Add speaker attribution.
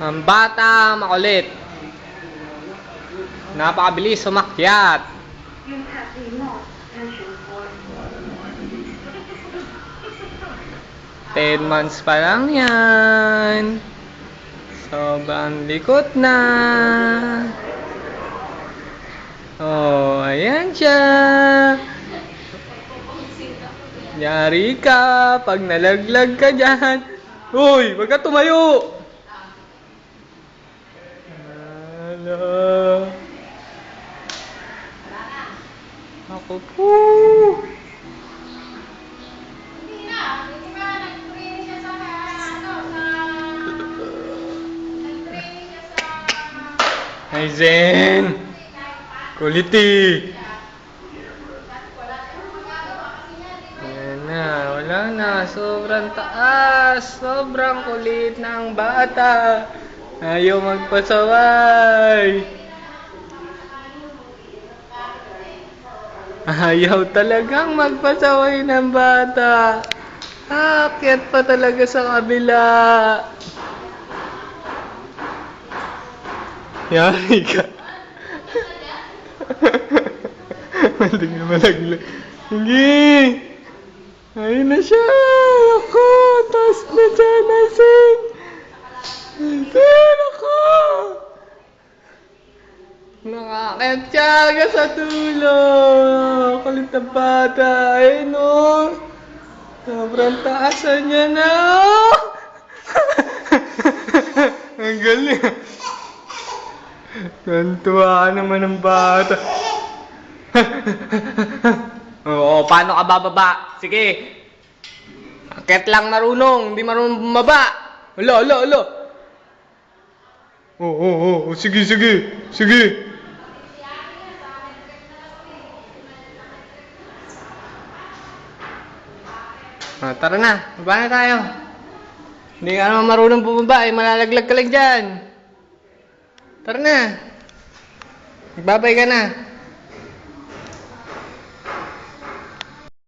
Speaker 1: Ang bata makulit. Napakabilis umakyat. 10 months pa lang yan. Sobrang likot na. Oh, ayan siya. Yari ka pag nalaglag ka dyan. Uy, wag ka tumayo. Hello. Ako po. Hi Zen! Kulit eh! Ayan na, wala na. Sobrang taas. Sobrang kulit ng bata. Ayaw magpasaway. Ayaw talagang magpasaway ng bata. Aakyat pa talaga sa kabila. Yari ka. Maling na malaglag. Sige. Ayun na siya. Ako. Taas na dyan. Asin. Asin ako. Nakakayat siya agad sa tulong. Kulit na bata. Ayun o. Sobrang taasan niya na. Ang galing. Nantuwa naman ng bata. Oo, paano ka bababa? Sige. Akyat lang marunong, hindi marunong bumaba. Alo. Oo, sige. Tara na, baba na tayo. Hindi ka naman marunong bumaba, malalaglag ka lang dyan. Tara na. Magbabay ka na.